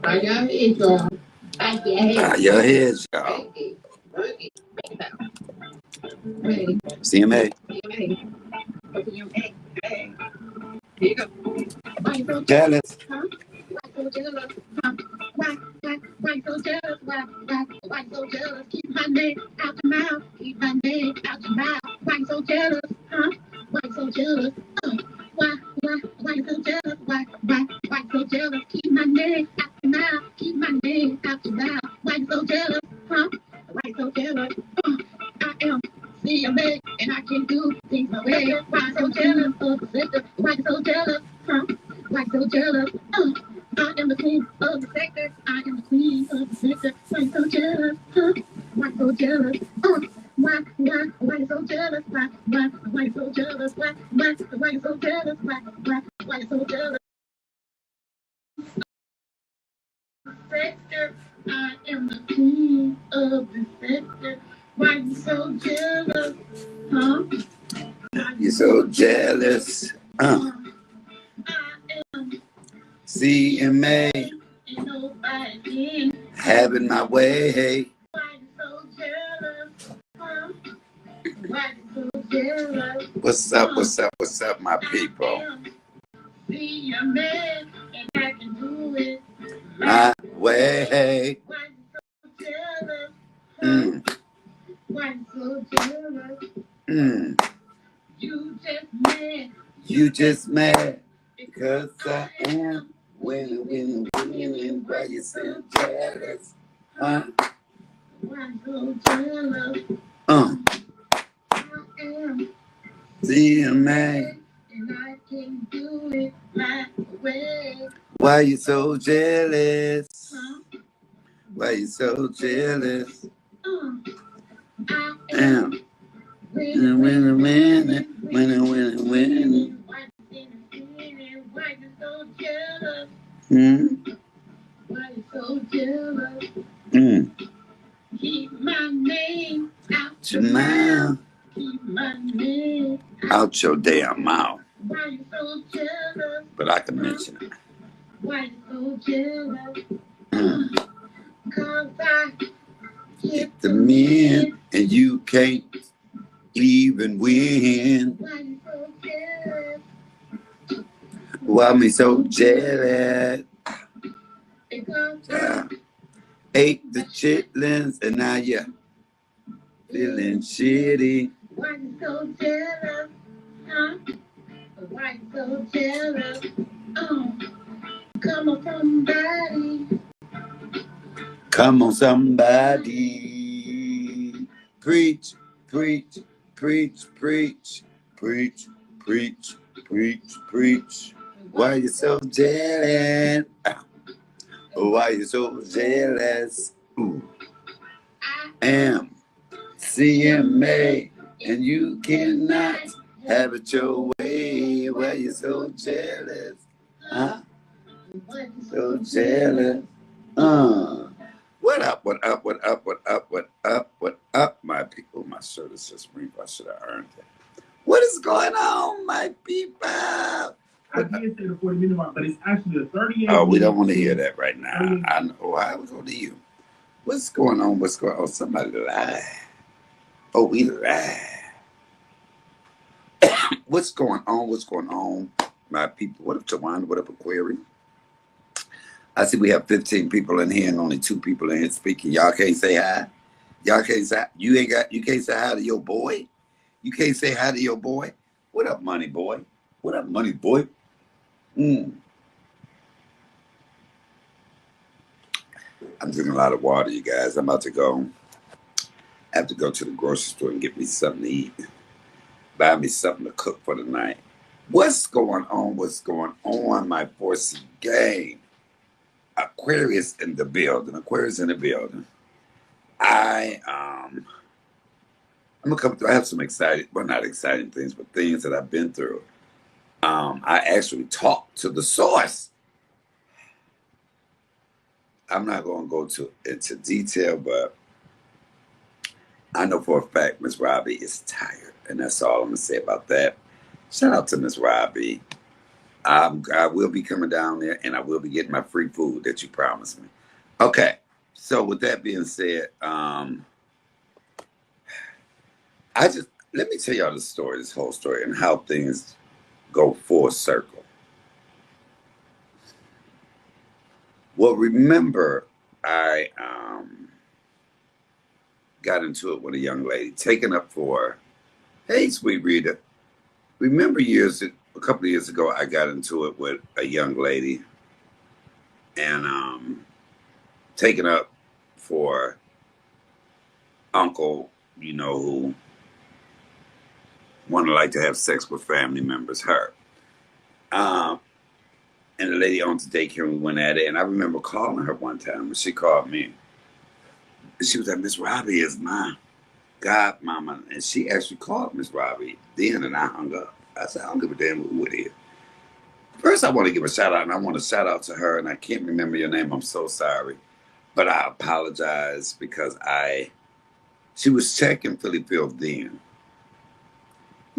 Bow your head, y'all. Bow your heads, y'all. CMA. Here you go. Jealous. Why so jealous? Why so jealous? Why so jealous? Keep my name out your mouth. Keep my name out your mouth. Why so jealous? Huh? Why so jealous? Why so jealous? Why so jealous? Keep my name out your mouth. Keep my name out your mouth. Why so jealous? Huh? Why so jealous? I am CMA and I can do things my way. Why so jealous of the sector? Why so jealous? Huh? Why so jealous? I am the queen of the sector. I am the queen of the sector. Why so jealous? Huh? Why so jealous? Why so jealous? Why so jealous? Why so jealous? Why so jealous? Sector. I am the queen of the sector. Why you so jealous? Huh? You're so jealous. I am CMA. Ain't nobody having my way. Why you so jealous? Huh? Why you so jealous? What's up, my people? CMA, and I can do it my way. Why you so jealous? Why you so jealous? You just mad because I am winning. Why you so jealous? Huh? Why so jealous? I am CMA, and I can do it my way. Why you so jealous? Huh? Why you so jealous? I am winning. Why you so jealous? Why you so jealous? Keep my name out your mouth. Keep my name out your damn mouth. Why you so jealous? But I can mention it. Why you so jealous? Cause I get the men and you can't even win. Why you so jealous? Why me so jealous? Because I ate the chitlins and now you're feeling shitty. Why you so jealous? Huh? Why you so jealous? Come on, somebody. Come on, somebody. Preach, preach, preach, preach, preach, preach, preach, preach. Why you so jealous? Why you so jealous? Ooh. I am CMA, and you cannot have it your way. Why you so jealous? Huh? Why you so jealous? What up, what up, what up, what up, what up, what up, my people? My shirt is just brief. I should have earned it. What is going on, my people? I did say the 40-minute mark, but it's actually a 38. Oh, we don't want to hear that right now. I know. I was going to you. What's going on? What's going on? Somebody lied. Oh, we lied. What's going on? What's going on, my people? What up, Tawana? What up, Aquarius? I see we have 15 people in here and only 2 people in here speaking. Y'all can't say hi. Y'all can't say you can't say hi to your boy. You can't say hi to your boy. What up, MoneyBoy? What up, MoneyBoy? I'm drinking a lot of water, you guys. I'm about to go. I have to go to the grocery store and get me something to eat. Buy me something to cook for the night. What's going on? What's going on, my 4C gang? Aquarius in the building. Aquarius in the building. I'm gonna come through. I have some not exciting things, but things that I've been through. I actually talked to the source. I'm not gonna go into detail, but I know for a fact Miss Robbie is tired, and that's all I'm gonna say about that. Shout out to Miss Robbie. I will be coming down there, and I will be getting my free food that you promised me. Okay. So with that being said, let me tell y'all the story, this whole story, and how things go full circle. Well, remember, I got into it with a young lady, taken up for, hey, sweet Rita. Remember a couple of years ago, I got into it with a young lady, and taken up for uncle, who wanted like to have sex with family members, her. And the lady owns a daycare, and we went at it. And I remember calling her one time, and she called me. And she was like, Miss Robbie is my godmama. And she actually called Miss Robbie then, and I hung up. I said, I don't give a damn who it is. First, I want to give a shout out, and I want to shout out to her, and I can't remember your name. I'm so sorry. But I apologize because she was checking Philly Field then.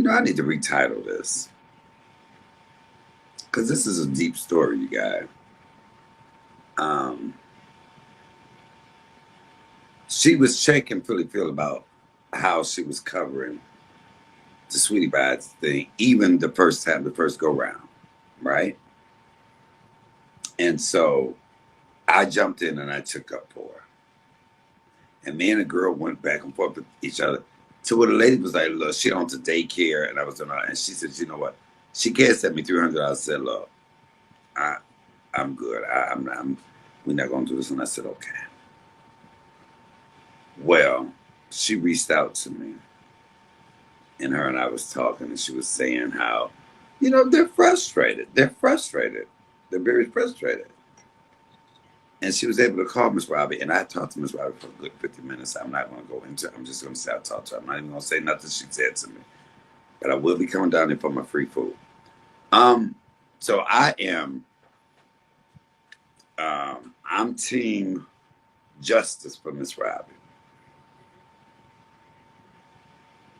I need to retitle this, because this is a deep story, you guys. She was checking Philly Field about how she was covering the Sweetie Pies thing, even the first go round, right? And so I jumped in and I took up for her. And me and the girl went back and forth with each other. So where the lady was like, look, she owns a daycare, and I was doing all, and she said, you know what? She can't send me $300. I said, look, I'm good. We're not gonna do this. And I said, okay. Well, she reached out to me, and her and I was talking, and she was saying how, they're frustrated. They're frustrated. They're very frustrated. And she was able to call Miss Robbie, and I talked to Miss Robbie for a good 50 minutes. I'm not going to go into it. I'm just going to say I talked to her. I'm not even going to say nothing she said to me. But I will be coming down there for my free food. So I'm team justice for Miss Robbie.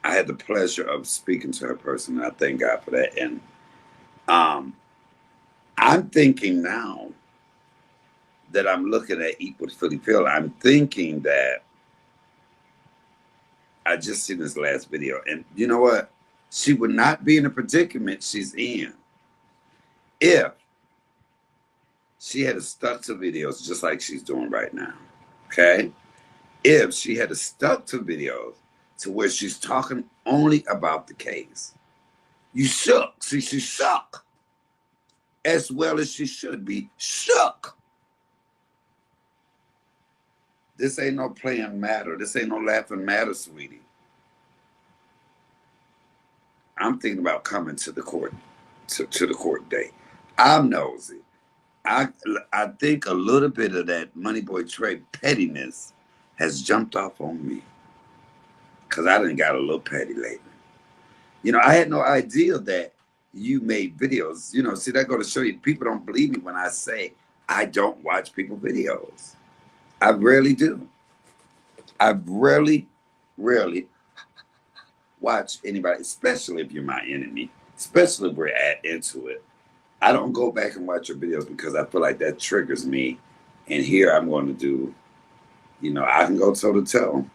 I had the pleasure of speaking to her personally. I thank God for that. And I'm thinking now that I'm looking at Eat with Philly Field, I'm thinking that I just seen this last video, and you know what? She would not be in the predicament she's in if she had stuck to videos just like she's doing right now, okay? If she had stuck to videos to where she's talking only about the case. You shook. See, she shook as well as she should be shook. This ain't no playing matter. This ain't no laughing matter, sweetie. I'm thinking about coming to the court, to the court date. I'm nosy. I think a little bit of that MoneyBoy Trey pettiness has jumped off on me, because I done got a little petty lately. I had no idea that you made videos. See, that go to show you, people don't believe me when I say I don't watch people's videos. I rarely do. I rarely watch anybody, especially if you're my enemy, especially if we're into it. I don't go back and watch your videos because I feel like that triggers me. And here I'm going to do, I can go toe to toe.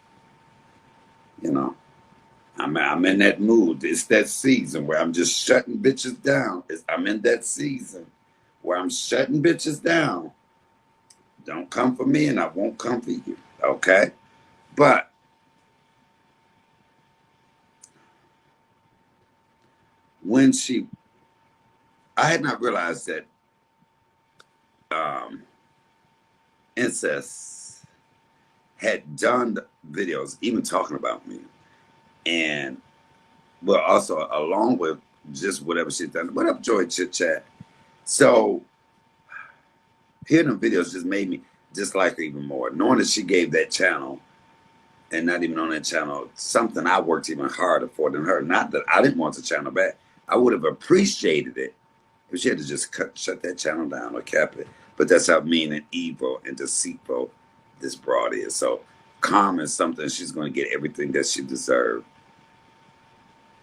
I'm in that mood. It's that season where I'm just shutting bitches down. I'm in that season where I'm shutting bitches down. Don't come for me and I won't come for you. Okay? But I had not realized that Incest had done videos even talking about me. And well, also along with just whatever she's done. What up, Joy Chit Chat? So hearing them videos just made me dislike her even more. Knowing that she gave that channel, and not even on that channel, something I worked even harder for than her. Not that I didn't want the channel back. I would have appreciated it if she had to just shut that channel down or kept it. But that's how mean and evil and deceitful this broad is. So calm is something she's going to get everything that she deserved.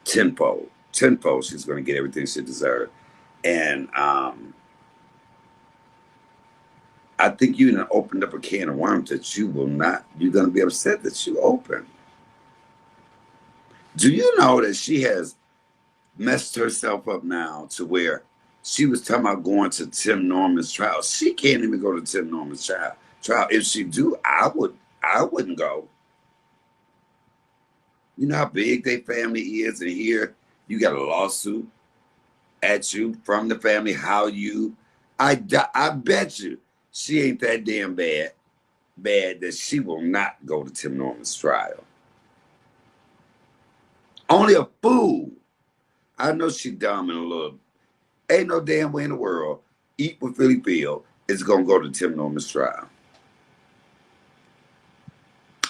Tenfold. She's going to get everything she deserved. And I think you done opened up a can of worms that you're going to be upset that you opened. Do you know that she has messed herself up now to where she was talking about going to Tim Norman's trial? She can't even go to Tim Norman's trial. If she do, I wouldn't go. You know how big their family is, and here you got a lawsuit at you from the family. I bet you she ain't that damn bad that she will not go to Tim Norman's trial. Only a fool. I know she dumb and a little. Ain't no damn way in the world Eat with Philly Phil is gonna go to Tim Norman's trial.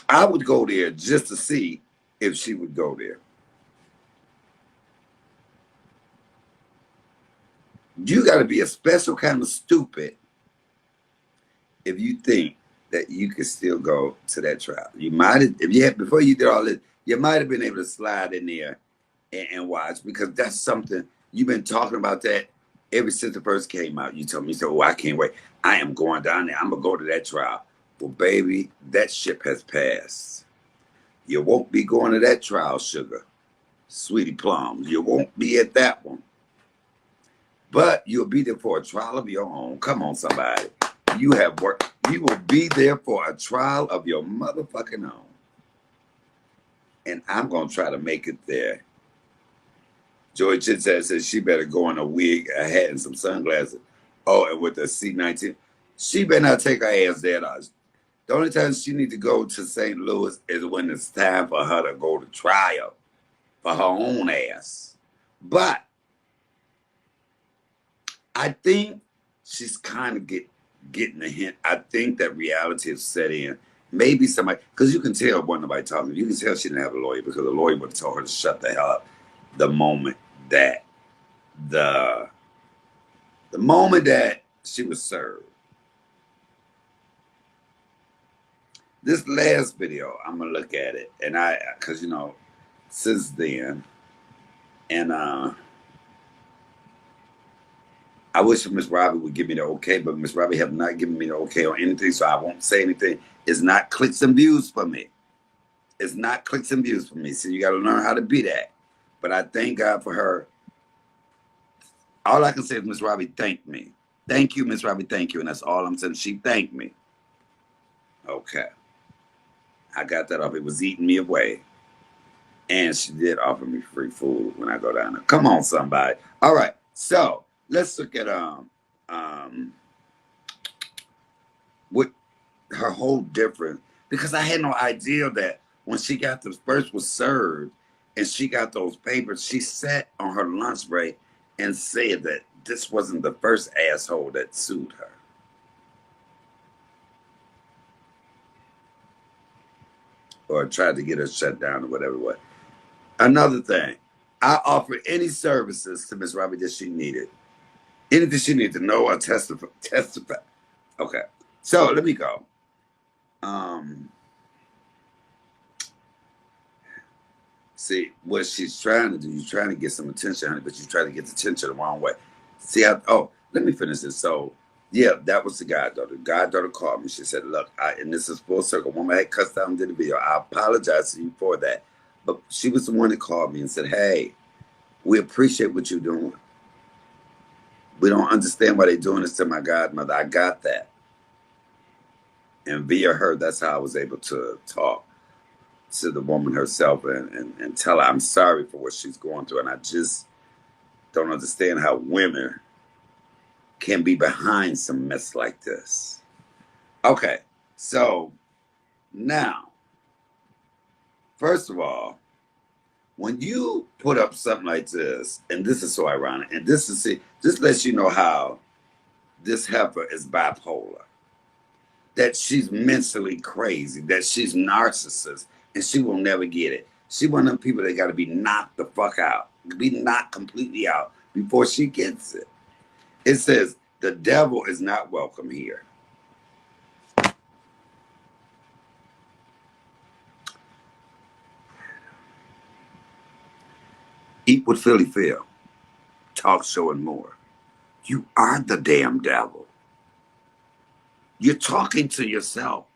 I would go there just to see if she would go there. You got to be a special kind of stupid if you think that you could still go to that trial. You might have, if you had, before you did all this, you might have been able to slide in there and watch, because that's something you've been talking about that ever since the first came out. You told me, you said, "Oh, I can't wait. I am going down there. I'm gonna go to that trial." Well, baby, that ship has passed. You won't be going to that trial, sugar, sweetie plum. You won't be at that one. But you'll be there for a trial of your own. Come on, somebody. You have work. You will be there for a trial of your motherfucking own. And I'm going to try to make it there. Joy Chitset says she better go in a wig, a hat, and some sunglasses. Oh, and with a C-19. She better not take her ass there. The only time she need to go to St. Louis is when it's time for her to go to trial for her own ass. But I think she's kind of getting a hint. I think that reality has set in. Maybe somebody, because you can tell when nobody talking. You can tell she didn't have a lawyer, because the lawyer would have told her to shut the hell up the moment that the moment that she was served. This last video, I'm gonna look at it, and because since then, and I wish Miss Robbie would give me the okay, but Miss Robbie have not given me the okay on anything, so I won't say anything. It's not clicks and views for me. It's not clicks and views for me. So you got to learn how to be that. But I thank God for her. All I can say is, Miss Robbie thanked me. Thank you, Miss Robbie, thank you. And that's all I'm saying. She thanked me. Okay. I got that off. It was eating me away. And she did offer me free food when I go down there. Come on, somebody. All right. So let's look at what her whole difference, because I had no idea that when she got the first was served and she got those papers, she sat on her lunch break and said that this wasn't the first asshole that sued her. Or tried to get her shut down or whatever it was. Another thing, I offered any services to Miss Robbie that she needed. Anything she needed to know or testify. Okay. So let me go. See, what she's trying to do, you're trying to get some attention, honey, but you're trying to get the attention the wrong way. See how, let me finish this. So, yeah, that was the goddaughter. The goddaughter called me. She said, look, and this is full circle. Woman had cussed out and did the video. I apologize to you for that. But she was the one that called me and said, hey, we appreciate what you're doing. We don't understand why they're doing this to my godmother. I got that. And via her, that's how I was able to talk to the woman herself and tell her I'm sorry for what she's going through. And I just don't understand how women can be behind some mess like this. Okay, so now, first of all, when you put up something like this, and this is so ironic, and this lets you know how this heifer is bipolar, that she's mentally crazy, that she's narcissist, and she will never get it. She one of them people that got to be knocked the fuck out, be knocked completely out before she gets it. It says, the devil is not welcome here. Eat with Philly Phil, talk show and more. You are the damn devil. You're talking to yourself.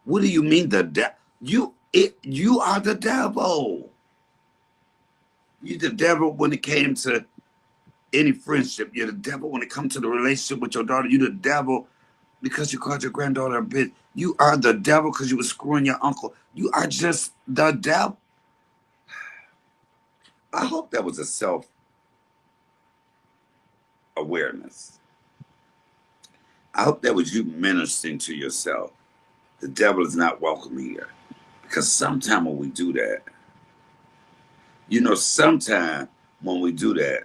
What do you mean the devil? You are the devil. You're the devil when it came to any friendship. You're the devil when it comes to the relationship with your daughter. You're the devil because you called your granddaughter a bitch. You are the devil because you were screwing your uncle. You are just the devil. I hope that was a self-awareness. I hope that was you ministering to yourself. The devil is not welcome here. Because sometime when we do that, sometime when we do that,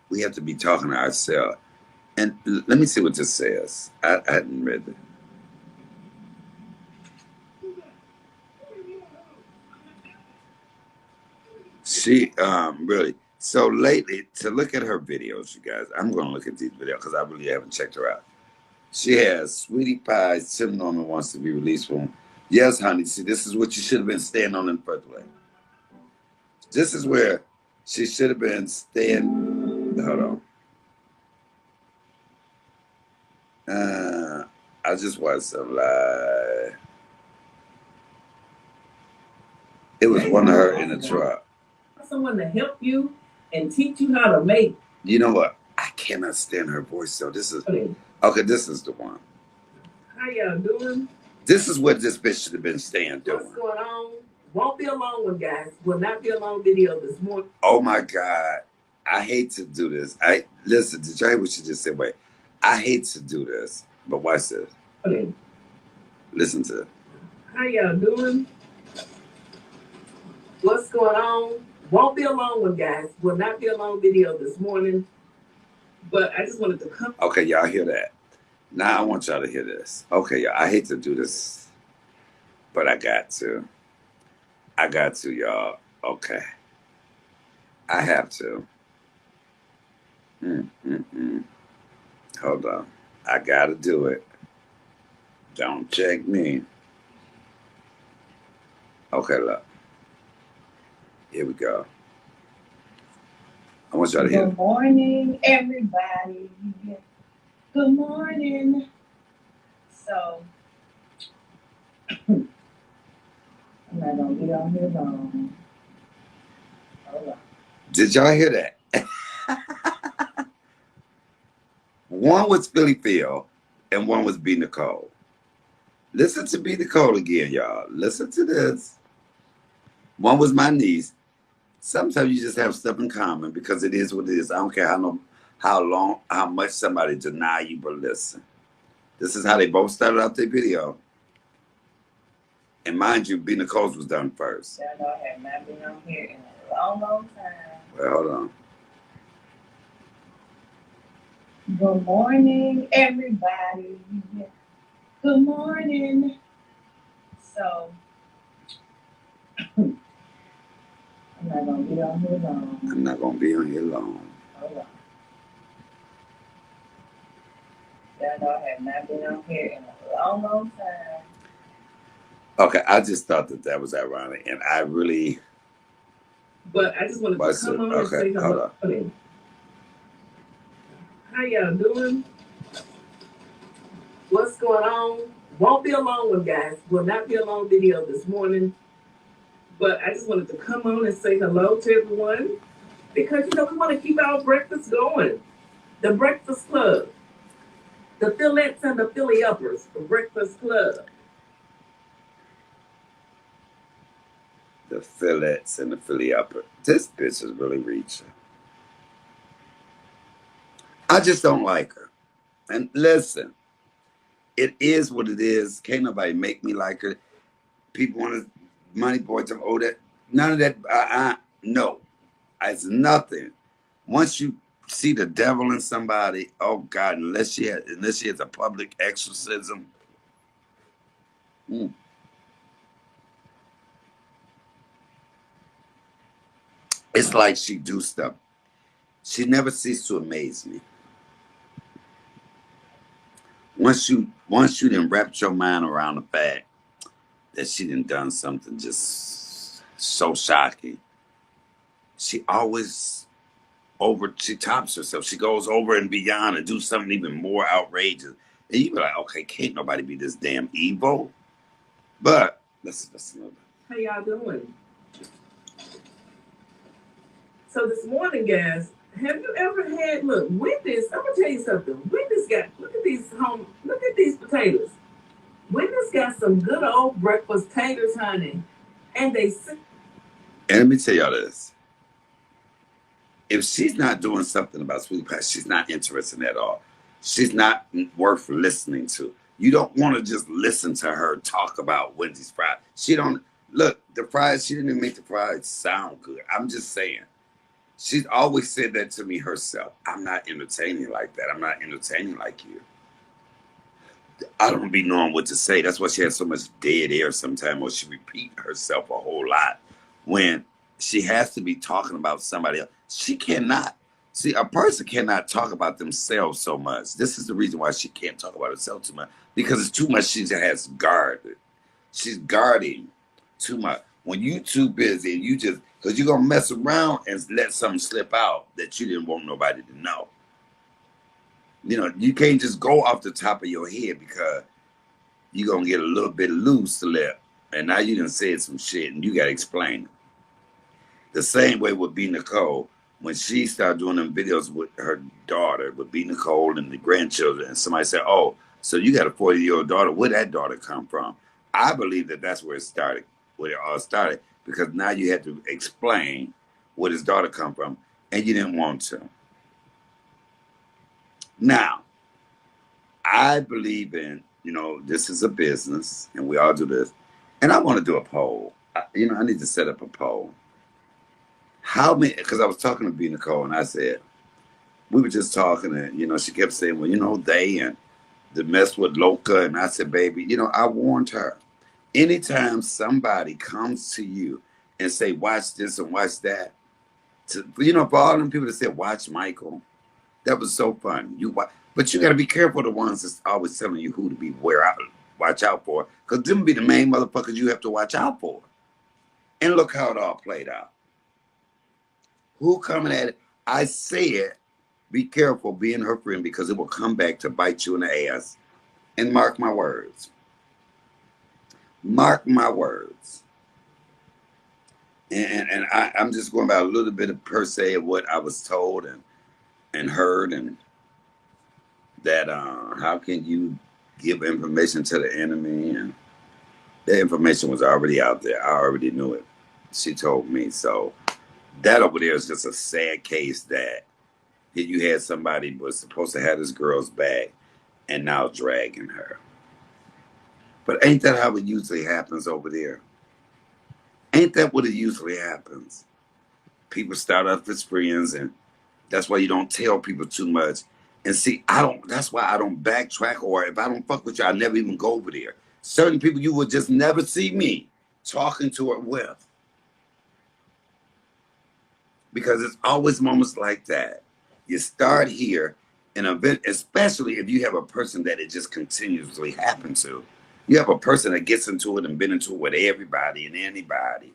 we have to be talking to ourselves. And let me see what this says. I hadn't read it. She really. So lately, to look at her videos, you guys, I'm going to look at these videos because I really haven't checked her out. She has Sweetie Pie, Tim Norman wants to be released from. Yes, honey. See, this is what you should have been staying on in the first place. This is where she should have been staying. Hold on. I just watched some live. It was one of her in the truck. Someone to help you and teach you how to make. You know what? I cannot stand her voice, though. This is okay. This is the one. How y'all doing? This is what this bitch should have been staying doing. What's going on? Won't be a long one, guys. Will not be a long video this morning. Oh my God. I hate to do this. Listen, did you hear what she just said? Wait. I hate to do this. But watch this. Okay. Listen to it. How y'all doing? What's going on? Won't be a long one, guys. Will not be a long video this morning. But I just wanted to come. Okay, y'all hear that? Now I want y'all to hear this. Okay, y'all. I hate to do this, but I got to. I got to, y'all. Okay. I have to. Hold on. I got to do it. Don't check me. Okay, look. Here we go. I want y'all to hear. Good morning, everybody. Good morning. So, I'm not going to be on here long. Hold on. Did y'all hear that? One was Philly Phil and one was B. Nicole. Listen to B. Nicole again, y'all. Listen to this. One was my niece. Sometimes you just have stuff in common because it is what it is. I don't care how much somebody deny you, but listen. This is how they both started out their video. And mind you, B. Nicole's was done first. I know I have not been on here in a long, long time. Well, hold on. Good morning, everybody. Good morning. So, I'm not going to be on here long. I'm not going to be on here long. Hold on. I know I have not been on here in a long, long time. Okay, I just thought that was ironic, and I really. But I just wanted to come on and say hello. Okay. How y'all doing? What's going on? Won't be a long one, guys. Will not be a long video this morning. But I just wanted to come on and say hello to everyone because, we want to keep our breakfast going. The Breakfast Club. The Phillettes and the Philly Uppers. The Breakfast Club. The Phillettes and the Philly Uppers. This bitch is really reaching. I just don't like her. And listen, it is what it is. Can't nobody make me like her. People want to MoneyBoy to owe that. None of that. No. It's nothing. Once you see the devil in somebody, oh God, unless she has a public exorcism. It's like she do stuff. She never ceased to amaze me. Once you done wrapped your mind around the fact that she done something just so shocking, she always she tops herself. She goes over and beyond and do something even more outrageous. And you be like, okay, can't nobody be this damn evil. But let's move. How y'all doing? So this morning, guys, have you ever had, look, Wendy's, I'm gonna tell you something. Wendy's got, look at these potatoes. Wendy's got some good old breakfast taters, honey. And they sit. And let me tell y'all this. If she's not doing something about sweetie pie, she's not interested at all. She's not worth listening to. You don't want to just listen to her talk about Wendy's fries. She don't, look, the fries, she didn't even make the fries sound good. I'm just saying. She's always said that to me herself. I'm not entertaining like that. I'm not entertaining like you. I don't be knowing what to say. That's why she has so much dead air sometimes, or she repeat herself a whole lot. When she has to be talking about somebody else, she cannot. See, a person cannot talk about themselves so much. This is the reason why she can't talk about herself too much, because it's too much she has guarded. She's guarding too much. When you too busy, and you just, because you're going to mess around and let something slip out that you didn't want nobody to know. You know, you can't just go off the top of your head because you're going to get a little bit loose lip. And now you done said some shit and you got to explain it. The same way with B. Nicole, when she started doing them videos with her daughter, with B. Nicole and the grandchildren, and somebody said, oh, so you got a 40-year-old daughter. Where'd that daughter come from? I believe that that's where it started, where it all started, because now you had to explain where his daughter come from, and you didn't want to. Now, I believe in, you know, this is a business, and we all do this, and I want to do a poll. I need to set up a poll. How many, because I was talking to B. Nicole, and I said, we were just talking, and, she kept saying, well, they, and the mess with Loca, and I said, baby, I warned her. Anytime somebody comes to you and say, watch this and watch that, for all them people that said, watch Michael, that was so fun. But you got to be careful of the ones that's always telling you who to watch out for, because them be the main motherfuckers you have to watch out for. And look how it all played out. Who coming at it? I said, be careful being her friend, because it will come back to bite you in the ass. And mark my words. Mark my words. And I'm just going about a little bit of per se of what I was told and heard, and that how can you give information to the enemy? And the information was already out there. I already knew it. She told me. So that over there is just a sad case that you had somebody who was supposed to have this girl's back and now dragging her. But ain't that how it usually happens over there? Ain't that what it usually happens? People start off as friends, and that's why you don't tell people too much. And see, that's why I don't backtrack, or if I don't fuck with you, I never even go over there. Certain people you would just never see me talking to or with. Because it's always moments like that. You start here, and especially if you have a person that it just continuously happens to. You have a person that gets into it and been into it with everybody and anybody.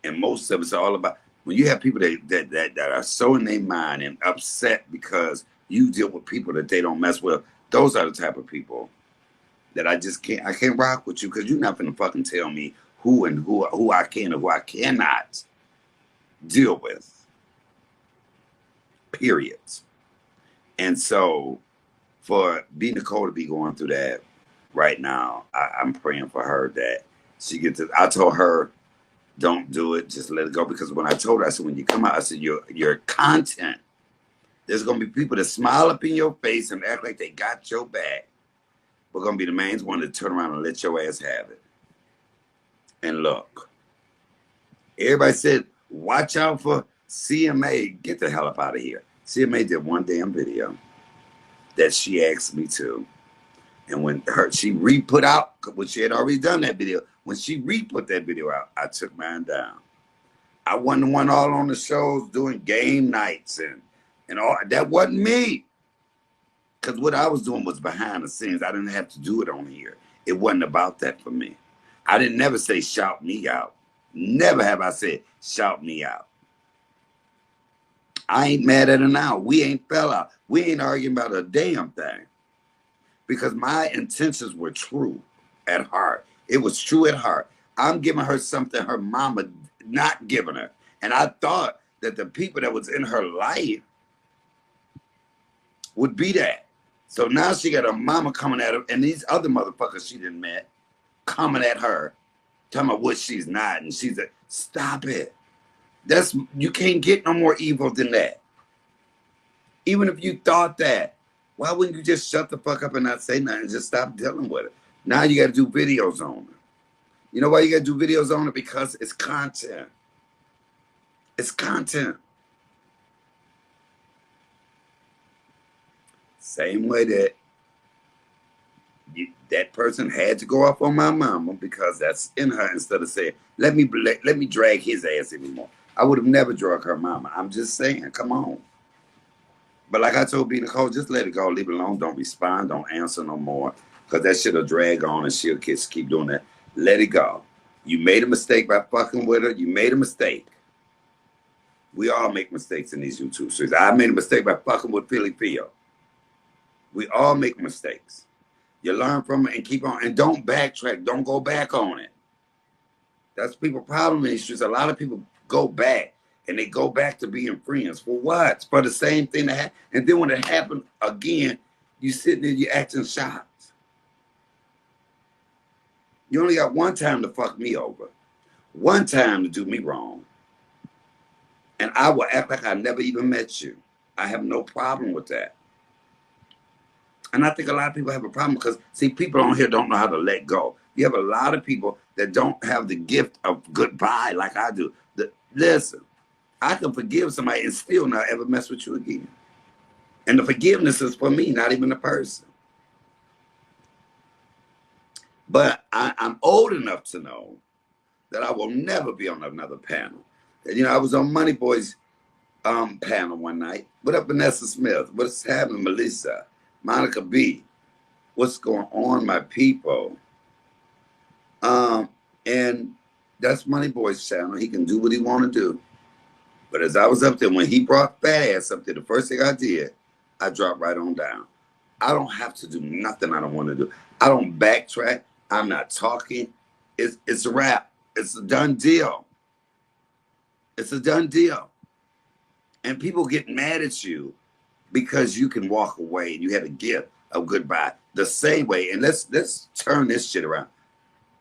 And most of it's all about, when you have people that are so in their mind and upset because you deal with people that they don't mess with, those are the type of people that I can't rock with you, because you're not gonna fucking tell me who I can and who I cannot deal with. Period. And so for B. Nicole to be going through that right now, I'm praying for her that she gets it. I told her, don't do it, just let it go. Because when I told her, I said, when you come out, I said, your content, there's going to be people that smile up in your face and act like they got your back. We're going to be the main one to turn around and let your ass have it. And look, everybody said, watch out for CMA. Get the hell up out of here. CMA did one damn video that she asked me to. And when she re-put out, when she had already done that video, when she re-put that video out, I took mine down. I wasn't the one all on the shows doing game nights and all. That wasn't me. Because what I was doing was behind the scenes. I didn't have to do it on here. It wasn't about that for me. I didn't never say shout me out. Never have I said shout me out. I ain't mad at her now. We ain't fell out. We ain't arguing about a damn thing. Because my intentions were true at heart. It was true at heart. I'm giving her something her mama not giving her. And I thought that the people that was in her life would be that. So now she got her mama coming at her, and these other motherfuckers she didn't met coming at her, telling her what she's not, and she's like, stop it. You can't get no more evil than that. Even if you thought that, why wouldn't you just shut the fuck up and not say nothing and just stop dealing with it? Now you got to do videos on her. You know why you got to do videos on it? Because it's content. It's content. Same way that that person had to go off on my mama because that's in her, instead of saying, let me drag his ass anymore. I would have never dragged her mama. I'm just saying, come on. But like I told B. Nicole, just let it go. Leave it alone. Don't respond. Don't answer no more. Because that shit'll drag on and she'll keep doing that. Let it go. You made a mistake by fucking with her. You made a mistake. We all make mistakes in these YouTube streets. I made a mistake by fucking with Philly Phil. We all make mistakes. You learn from it and keep on. And don't backtrack. Don't go back on it. That's people's problem in these streets. A lot of people go back. And they go back to being friends. For what? For the same thing that happened. And then when it happened again, you sitting there, you acting shocked. You only got one time to fuck me over. One time to do me wrong. And I will act like I never even met you. I have no problem with that. And I think a lot of people have a problem because, see, people on here don't know how to let go. You have a lot of people that don't have the gift of goodbye like I do. Listen. I can forgive somebody and still not ever mess with you again. And the forgiveness is for me, not even the person. But I'm old enough to know that I will never be on another panel. You know, I was on MoneyBoy's panel one night. What up, Vanessa Smith? What's happening, Melissa? Monica B. What's going on, my people? And that's MoneyBoy's channel. He can do what he want to do. But as I was up there, when he brought fat ass up there, the first thing I did, I dropped right on down. I don't have to do nothing I don't want to do. I don't backtrack. I'm not talking. It's a wrap. It's a done deal. It's a done deal. And people get mad at you because you can walk away and you had a gift of goodbye the same way. And let's turn this shit around.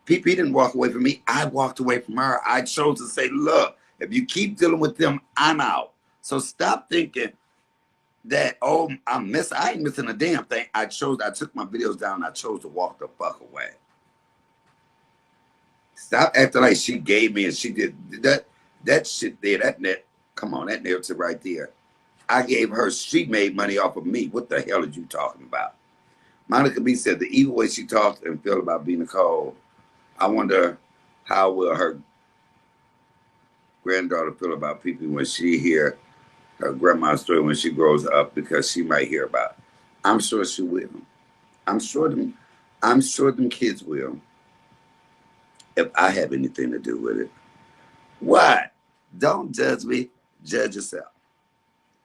PP didn't walk away from me. I walked away from her. I chose to say, look, if you keep dealing with them, I'm out. So stop thinking that, oh, I ain't missing a damn thing. I took my videos down and I chose to walk the fuck away. Stop acting like she gave me and she did that shit there, that narrative right there. I gave her, she made money off of me. What the hell are you talking about? Monica B said the evil way she talks and feel about B. Nicole, I wonder how will her granddaughter feel about people when she hear her grandma's story when she grows up, because she might hear about it. I'm sure she will. I'm sure them kids will. If I have anything to do with it. What? Don't judge me. Judge yourself.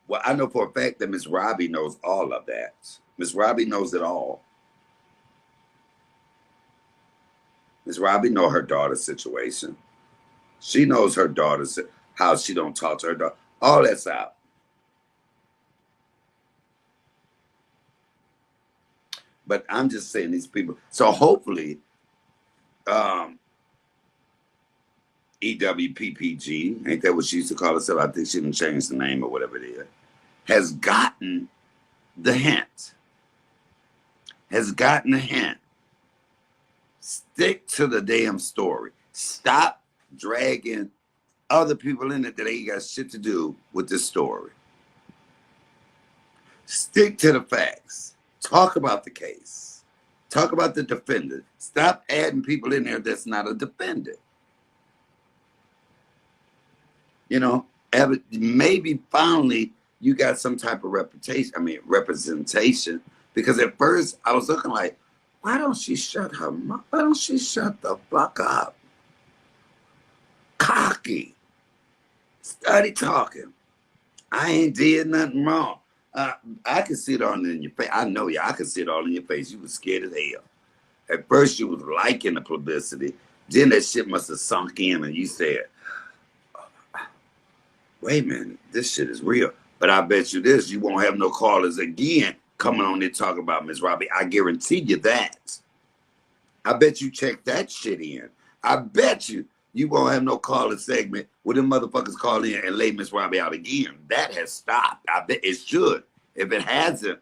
Well, I know for a fact that Miss Robbie knows all of that. Miss Robbie knows it all. Miss Robbie knows her daughter's situation. She knows her daughter's, how she don't talk to her daughter. All that's out. But I'm just saying these people. So hopefully, EWPPG, ain't that what she used to call herself? I think she didn't change the name or whatever it is. Has gotten the hint. Has gotten the hint. Stick to the damn story. Stop dragging other people in it that ain't got shit to do with this story. Stick to the facts. Talk about the case. Talk about the defendant. Stop adding people in there that's not a defendant. You know, maybe finally you got some type of representation. Because at first I was looking like, why don't she shut her mouth? Why don't she shut the fuck up? Cocky. Study talking. I ain't did nothing wrong. I can see it all in your face. I know you. I can see it all in your face. You was scared as hell. At first, you was liking the publicity. Then that shit must have sunk in, and you said, "Wait a minute, this shit is real." But I bet you this: you won't have no callers again coming on there talking about Miss Robbie. I guarantee you that. I bet you check that shit in. I bet you won't have no caller segment where them motherfuckers call in and lay Miss Robbie out again. That has stopped. I bet it should. If it hasn't,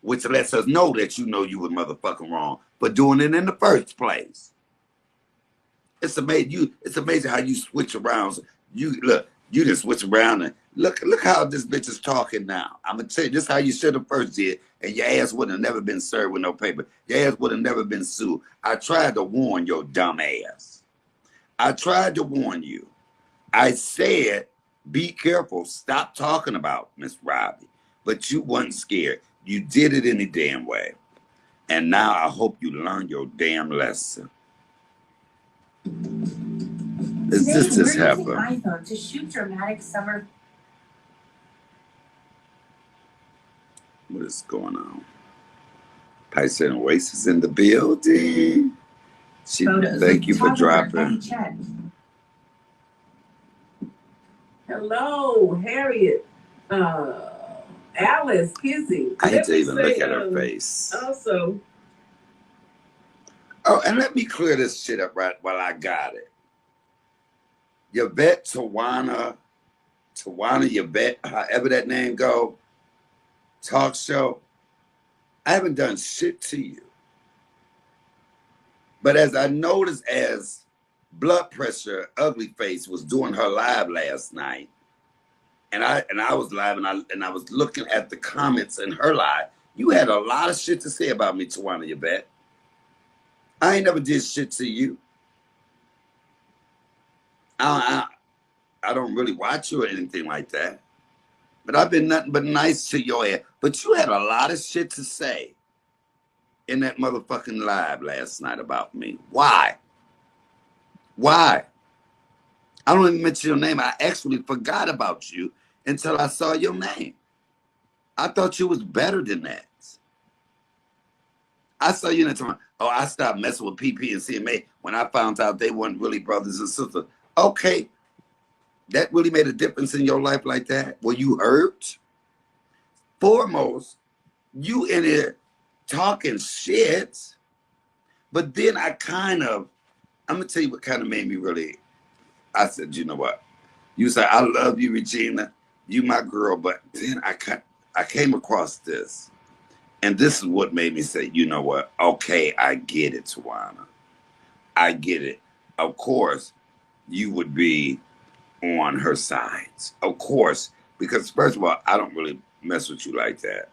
which lets us know that you know you were motherfucking wrong for doing it in the first place. It's amazing. It's amazing how you switch around. You look. You just switch around and look how this bitch is talking now. I'm gonna tell you this: how you should have first did, and your ass would have never been served with no paper. Your ass would have never been sued. I tried to warn your dumb ass. I tried to warn you. I said, be careful. Stop talking about Miss Robbie. But you wasn't scared. You did it any damn way. And now I hope you learned your damn lesson. Is this just happen? iPhone to shoot dramatic summer. What is going on? Tyson Oasis in the building. Thank you for dropping. Hello, Harriet. Alice, Kizzy. I hate to even look at her face. Also. Oh, and let me clear this shit up right while I got it. Yvette Tawana, Yvette, however that name go, talk show. I haven't done shit to you. But as I noticed, as Blood Pressure Ugly Face was doing her live last night, and I was live and I was looking at the comments in her live, you had a lot of shit to say about me, Tawana Yvette. I ain't never did shit to you. I don't really watch you or anything like that. But I've been nothing but nice to your ass. But you had a lot of shit to say in that motherfucking live last night about me. Why? Why? I don't even mention your name. I actually forgot about you until I saw your name. I thought you was better than that. I saw you in the time. Oh, I stopped messing with PP and CMA when I found out they weren't really brothers and sisters. Okay. That really made a difference in your life like that? Were you hurt? Foremost, you in there talking shit. But then I'm going to tell you what kind of made me really, I said, you know what? You said, I love you, Regina. You my girl. But then I came across this. And this is what made me say, you know what? Okay, I get it, Tawana. I get it. Of course, you would be on her sides. Of course, because first of all, I don't really mess with you like that.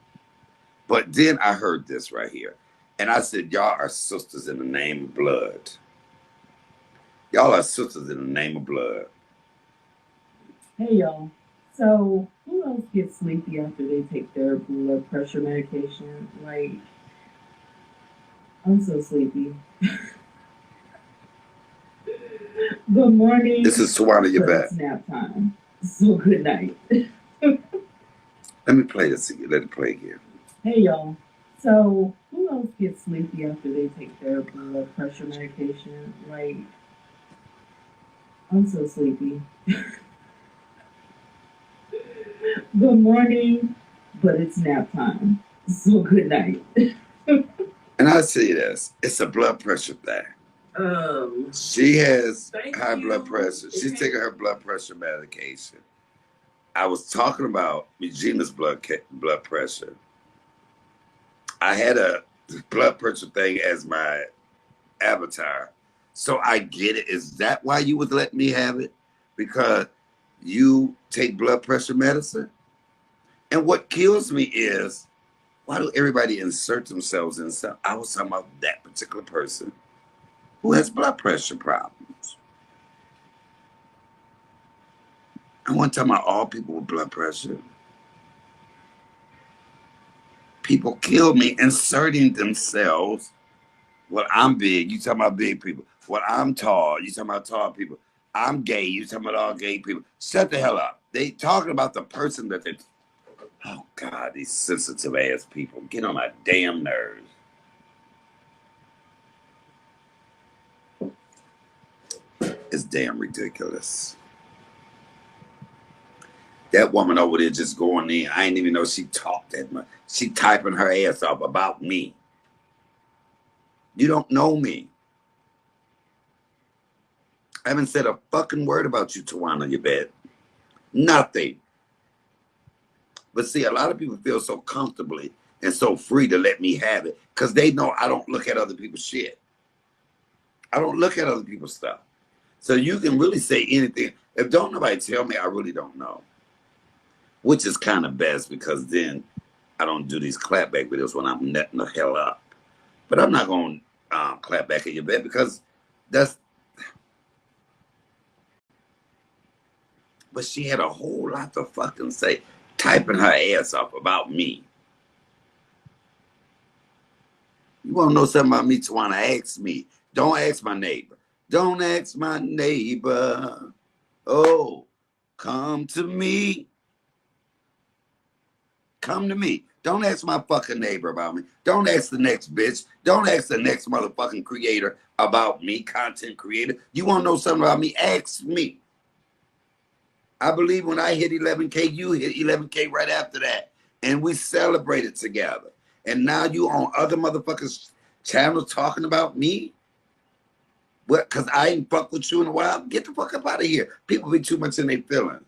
But then I heard this right here. And I said, y'all are sisters in the name of blood. Y'all are sisters in the name of blood. Hey, y'all. So, who else gets sleepy after they take their blood pressure medication? Like, I'm so sleepy. Good morning. This is Tawana Yvette. It's nap time. So, good night. Let me play this again. Let it play again. Hey, y'all. So, who else gets sleepy after they take their blood pressure medication? Like, I'm so sleepy. Good morning, but it's nap time. So good night. And I'll tell you this, it's a blood pressure thing. She has high blood pressure. She's taking her blood pressure medication. I was talking about Regina's blood pressure. I had a blood pressure thing as my avatar. So I get it. Is that why you would let me have it? Because you take blood pressure medicine? And what kills me is, why do everybody insert themselves in stuff? I was talking about that particular person who has blood pressure problems. I wasn't talking about all people with blood pressure. People kill me inserting themselves. Well, I'm big, you talking about big people. Well, I'm tall, you talking about tall people. I'm gay, you talking about all gay people. Shut the hell up. They talking about the person that they. Oh God, these sensitive ass people get on my damn nerves. It's damn ridiculous. That woman over there just going in. I ain't even know she talked that much. She typing her ass off about me. You don't know me. I haven't said a fucking word about you, Tawana, you bet. Nothing. But see, a lot of people feel so comfortably and so free to let me have it because they know I don't look at other people's shit. I don't look at other people's stuff. So you can really say anything. If don't nobody tell me, I really don't know. Which is kind of best because then I don't do these clapback videos when I'm nutting the hell up. But I'm not going to clap back at your bed because that's... But she had a whole lot to fucking say, typing her ass off about me. You want to know something about me, Tawana? Ask me. Don't ask my neighbor. Don't ask my neighbor. Oh, come to me. Come to me. Don't ask my fucking neighbor about me. Don't ask the next bitch. Don't ask the next motherfucking creator about me, content creator. You want to know something about me? Ask me. I believe when I hit 11K, you hit 11K right after that. And we celebrated together. And now you on other motherfuckers' channels talking about me? What? Because I ain't fuck with you in a while? Get the fuck up out of here. People be too much in their feelings.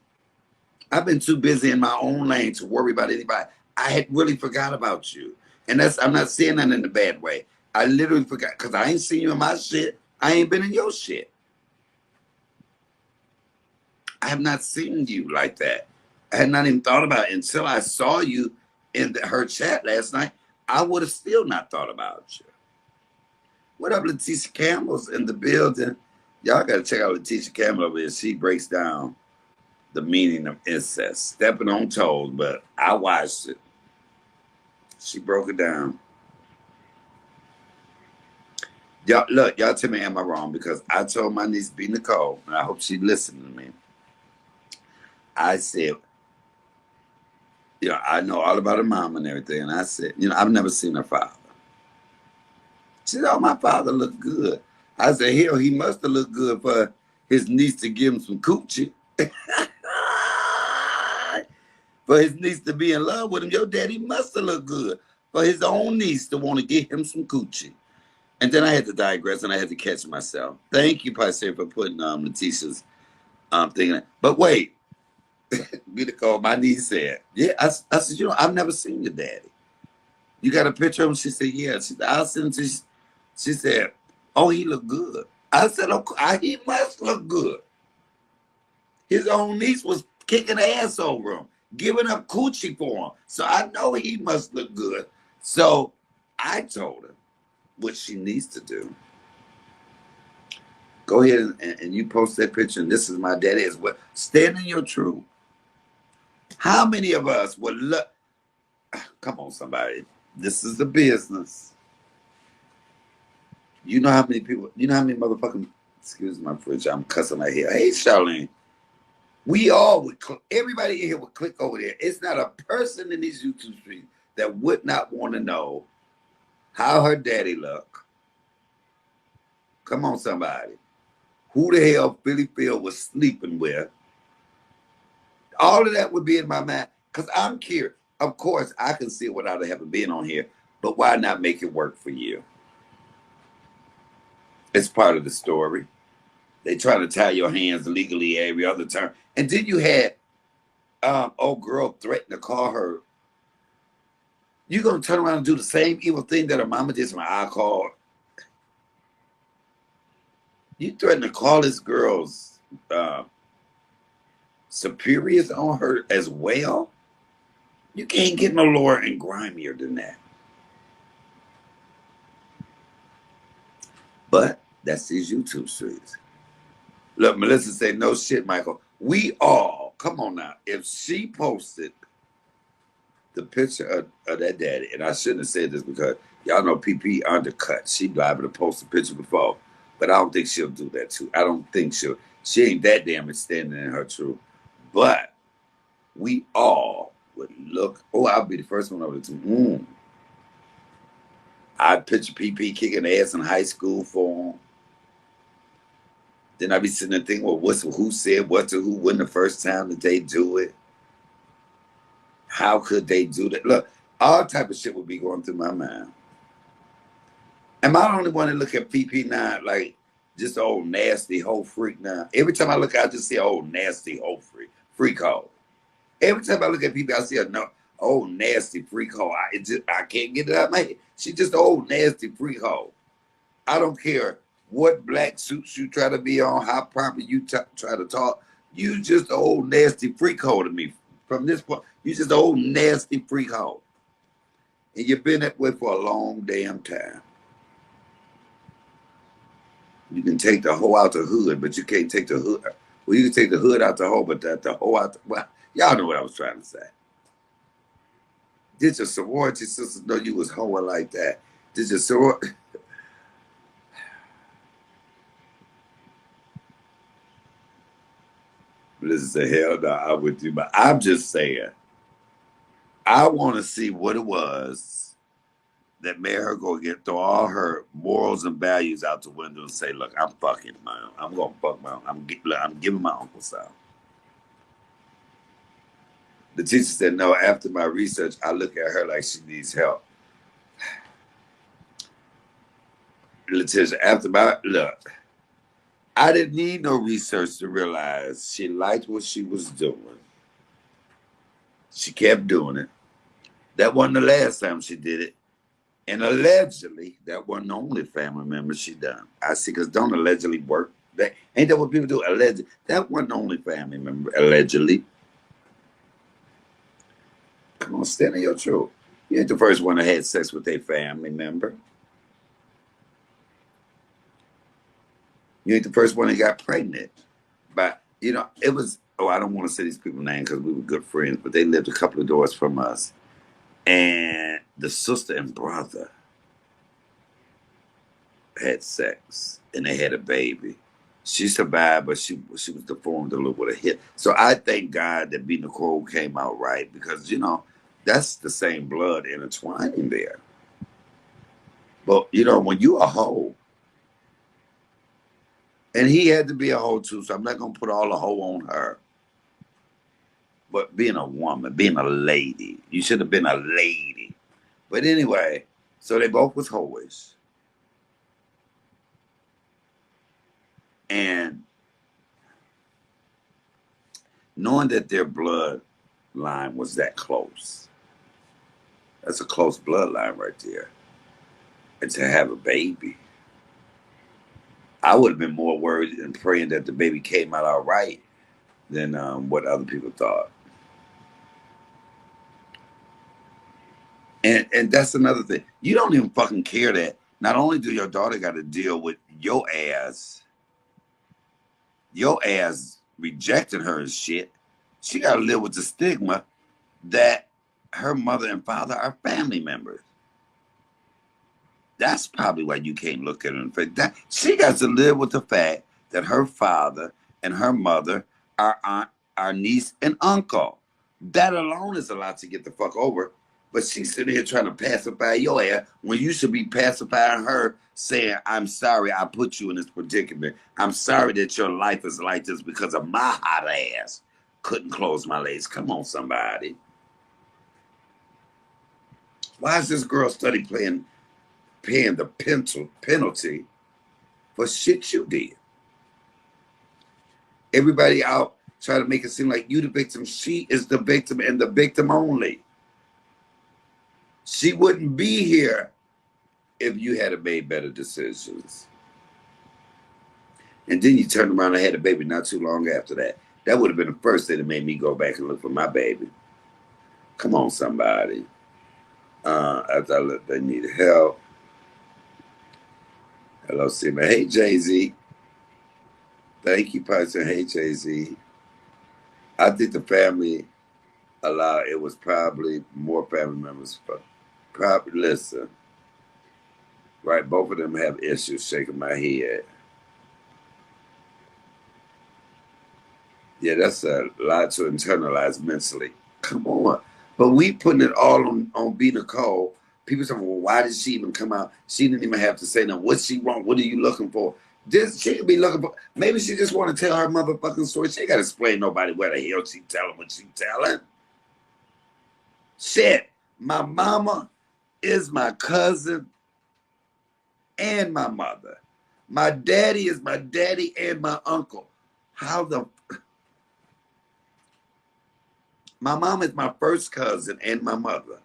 I've been too busy in my own lane to worry about anybody. I had really forgot about you. And I'm not saying that in a bad way. I literally forgot because I ain't seen you in my shit. I ain't been in your shit. I have not seen you like that. I had not even thought about it until I saw you in her chat last night. I would have still not thought about you. What up, Letitia Campbell's in the building? Y'all got to check out Letitia Campbell over here. She breaks down the meaning of incest. Stepping on toes, but I watched it. She broke it down. Y'all, look, y'all tell me, am I wrong? Because I told my niece, B. Nicole, and I hope she listened to me. I said, you know, I know all about her mom and everything. And I said, you know, I've never seen her father. She said, oh, my father looked good. I said, hell, he must have looked good for his niece to give him some coochie. For his niece to be in love with him, your daddy must have looked good. For his own niece to want to give him some coochie. And then I had to digress and I had to catch myself. Thank you, Pastor, for putting Letitia's thing. But wait, Beautiful, my niece said, yeah, I said, you know, I've never seen your daddy. You got a picture of him? She said, yeah. She said, I'll send it to you. She said, oh, he look good. I said, okay, he must look good. His own niece was kicking ass over him, giving up coochie for him. So I know he must look good. So I told her what she needs to do. Go ahead and you post that picture, and this is my daddy as well. Stand in your truth. How many of us would look? Come on, somebody. This is the business. You know how many people, you know how many motherfucking, excuse my French, I'm cussing right here. Hey, Charlene. We all would, everybody in here would click over there. It's not a person in these YouTube streets that would not want to know how her daddy look. Come on, somebody. Who the hell Philly Phil was sleeping with? All of that would be in my mind because I'm curious. Of course, I can see it without having been on here, but why not make it work for you? It's part of the story. They try to tie your hands legally every other time. And then you had old girl threaten to call her. You're going to turn around and do the same evil thing that her mama did to my alcohol. You threaten to call this girl's superiors on her as well? You can't get no lower and grimier than that. But that's these YouTube streets. Look, Melissa said, no shit, Michael. We all, come on now, if she posted the picture of that daddy, and I shouldn't have said this because y'all know PP undercut. She liable to post a picture before, but I don't think she'll do that too. I don't think she ain't that damn standing in her truth. But we all would look. Oh, I'll be the first one over to. I'd picture PP kicking ass in high school for him. Then I'd be sitting there thinking, well, who said what to who? When the first time that they do it? How could they do that? Look, all type of shit would be going through my mind. Am I the only one to look at PP now like just an old nasty hoe freak now? Every time I look, I just see an old nasty hoe freak hoe. Every time I look at PP, I see a old nasty freak hoe. I can't get it out of my head. She's just an old nasty freak hoe. I don't care what black suits you try to be on, how proper you try to talk. You just an old nasty freak hoe to me. From this point, you just an old nasty freak hoe. And you've been that way for a long damn time. You can take the hoe out the hood, but you can't take the hood. Well, you can take the hood out the hoe, but the hoe out well, y'all know what I was trying to say. Did your sorority sisters know you was hoeing like that? Did your sorority... Listen, hell no, I would do, but I'm just saying, I want to see what it was that made her go throw all her morals and values out the window and say, "Look, I'm fucking my own. I'm gonna fuck my own. I'm giving my uncle some." The teacher said, "No." After my research, I look at her like she needs help. Letitia, after my look. I didn't need no research to realize she liked what she was doing. She kept doing it. That wasn't the last time she did it. And allegedly, that wasn't the only family member she done. I see, because don't allegedly work. Ain't that what people do? Allegedly. That wasn't the only family member, allegedly. Come on, stand on your truth. You ain't the first one that had sex with a family member. You ain't the first one that got pregnant. But, it was, I don't want to say these people's names because we were good friends, but they lived a couple of doors from us. And the sister and brother had sex, and they had a baby. She survived, but she was deformed a little with a hip. So I thank God that B. Nicole came out right because, that's the same blood intertwining there. But, when you a hoe, and he had to be a hoe too, so I'm not going to put all the hoe on her. But being a woman, being a lady, you should have been a lady. But anyway, so they both was hoish. And knowing that their bloodline was that close, that's a close bloodline right there. And to have a baby, I would have been more worried and praying that the baby came out all right than what other people thought. And that's another thing. You don't even fucking care that not only do your daughter got to deal with your ass rejecting her and shit, she got to live with the stigma that her mother and father are family members. That's probably why you can't look at her in the face. She got to live with the fact that her father and her mother are aunt, our niece and uncle. That alone is a lot to get the fuck over. But she's sitting here trying to pacify your ass when you should be pacifying her, saying, "I'm sorry I put you in this predicament. I'm sorry that your life is like this because of my hot ass. Couldn't close my legs." Come on, somebody. Why is this girl paying the penalty for shit you did? Everybody out trying to make it seem like you the victim. She is the victim and the victim only. She wouldn't be here if you had made better decisions. And then you turned around and had a baby not too long after that. That would have been the first thing that made me go back and look for my baby. Come on, somebody. After I looked, they needed help. Hello, CMA. Hey, Jay-Z. Thank you, person. Hey, Jay-Z. I think the family it was probably more family members. Probably, listen. Right, both of them have issues. Shaking my head. Yeah, that's a lot to internalize mentally. Come on. But we putting it all on B Nicole. People say, well, why did she even come out? She didn't even have to say no. What she want? What are you looking for? This she could be looking for. Maybe she just want to tell her motherfucking story. She ain't got to explain nobody where the hell she telling what she telling. Shit. My mama is my cousin and my mother. My daddy is my daddy and my uncle. How the My mom is my first cousin and my mother.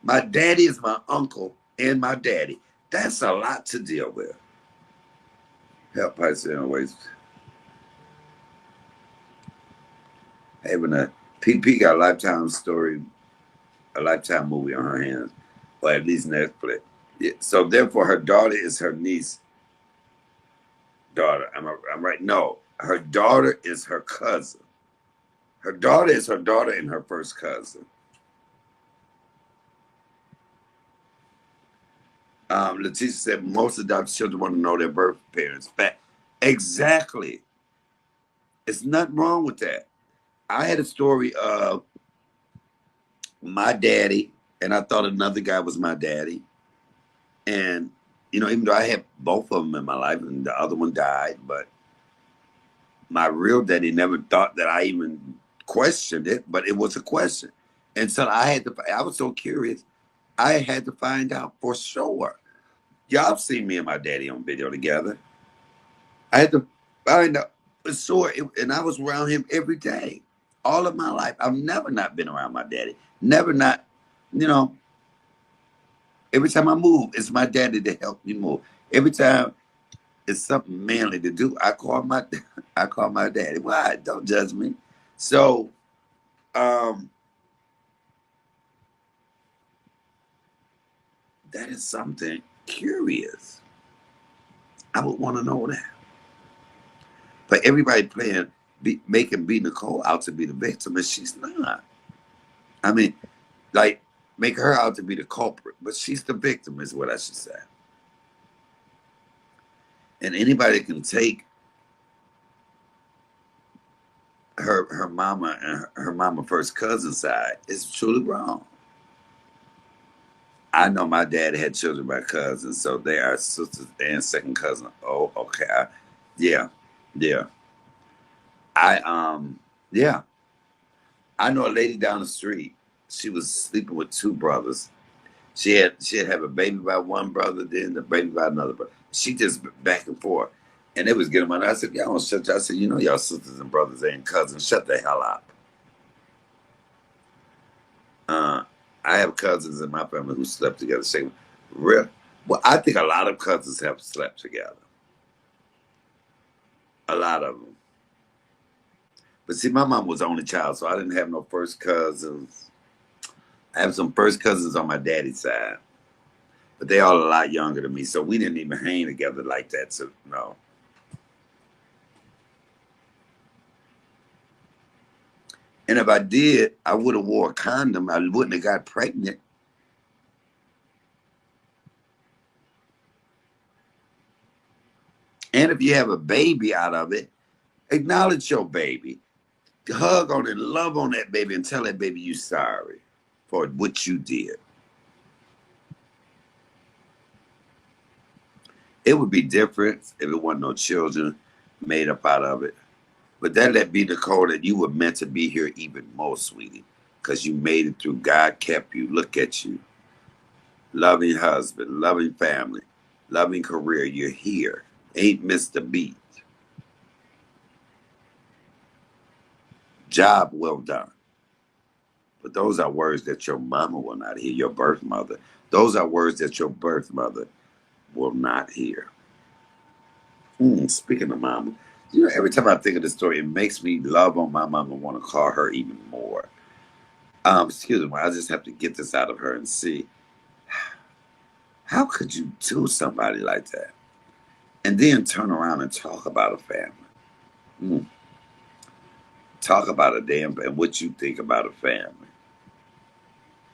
My daddy is my uncle and my daddy. That's a lot to deal with. Help us anyways. Having a PP got a lifetime story, a lifetime movie on her hands, or at least Netflix. Yeah, so therefore, her daughter is her niece. Daughter, I'm right. No, her daughter is her cousin. Her daughter is her daughter and her first cousin. Letitia said most adopted children want to know their birth parents. Fact. Exactly. It's nothing wrong with that. I had a story of my daddy, and I thought another guy was my daddy. And, even though I had both of them in my life and the other one died, but my real daddy never thought that I even questioned it, but it was a question. And so I was so curious, I had to find out for sure. Y'all seen me and my daddy on video together. I had to find out for sure, and I was around him every day, all of my life. I've never not been around my daddy. Never not, you know. Every time I move, it's my daddy to help me move. Every time it's something manly to do, I call my daddy. Why? Don't judge me. So, that is something curious. I would want to know that. But everybody making B Nicole out to be the victim, and she's not. I mean, like, make her out to be the culprit, but she's the victim, is what I should say. And anybody can take her mama and her mama first cousin side is truly wrong. I know my dad had children by cousins, so they are sisters and second cousin. Oh, okay. Yeah, yeah. Yeah. I know a lady down the street. She was sleeping with two brothers. She'd have a baby by one brother, then the baby by another brother. She just back and forth, and it was getting on. I said, "Y'all don't shut." I said, "Y'all sisters and brothers ain't cousins. Shut the hell up." Uh, I have cousins in my family who slept together. Say, real? Well, I think a lot of cousins have slept together. A lot of them. But see, my mom was the only child, so I didn't have no first cousins. I have some first cousins on my daddy's side, but they all a lot younger than me, so we didn't even hang together like that. So no. And if I did, I would have wore a condom. I wouldn't have got pregnant. And if you have a baby out of it, acknowledge your baby. Hug on it, love on that baby, and tell that baby you sorry for what you did. It would be different if it wasn't no children made up out of it. But that let be the code that you were meant to be here even more, sweetie, because you made it through. God kept you. Look at you. Loving husband, loving family, loving career. You're here. Ain't missed a beat. Job well done. But those are words that your mama will not hear, your birth mother. Those are words that your birth mother will not hear. Speaking of mama, every time I think of the story, it makes me love on my mama and want to call her even more. Excuse me, I just have to get this out of her and see. How could you do somebody like that? And then turn around and talk about a family. Mm. Talk about a damn and what you think about a family.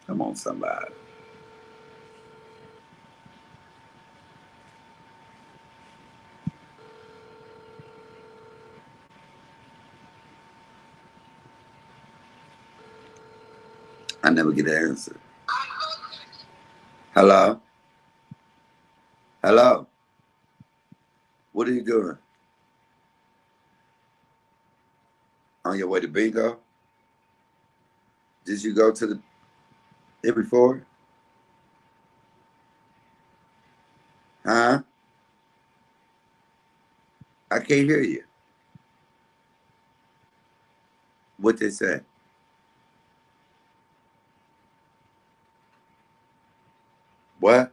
Come on, somebody. never get an answer. Hello? Hello? What are you doing? On your way to bingo? Did you go to the here before? Huh? I can't hear you. What they say? What?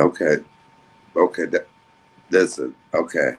Okay. Okay. Listen. Okay.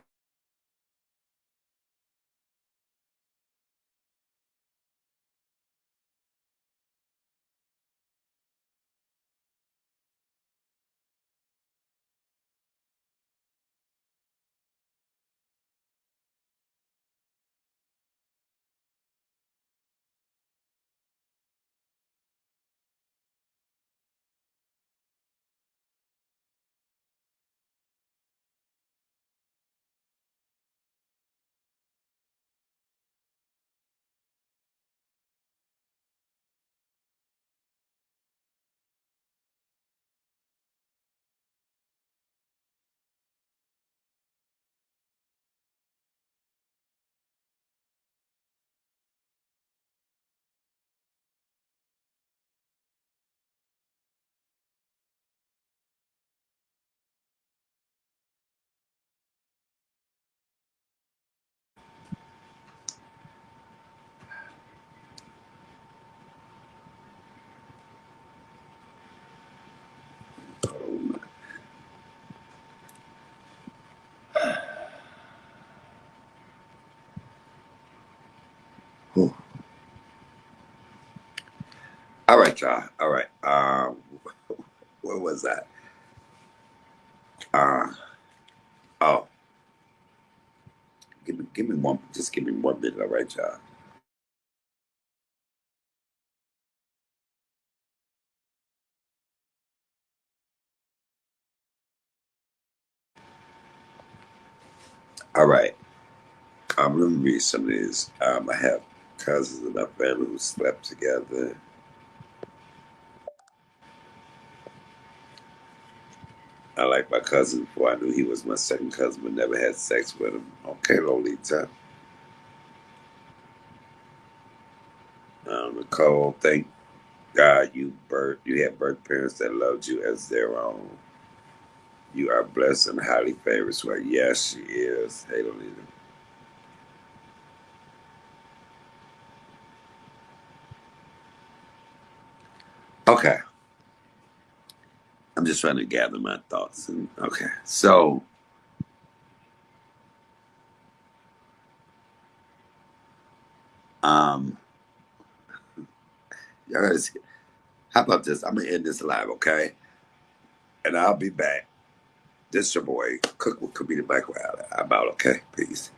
Whew. All right, y'all. All right. Where was that? Oh, give me one. Just give me 1 minute. All right, y'all. All right. Let me read some of these. I have cousins in my family who slept together. I like my cousin before I knew he was my second cousin, but never had sex with him. Okay, Lolita. Nicole, thank God you had birth parents that loved you as their own. You are blessed and highly favored. So yes, she is. Hey, Lolita. Okay. I'm just trying to gather my thoughts. And okay. So um y'all gotta see. How about this? I'm gonna end this live, okay? And I'll be back. This your boy, Cook with Comedian Michael Allen. I'm out, okay? Peace.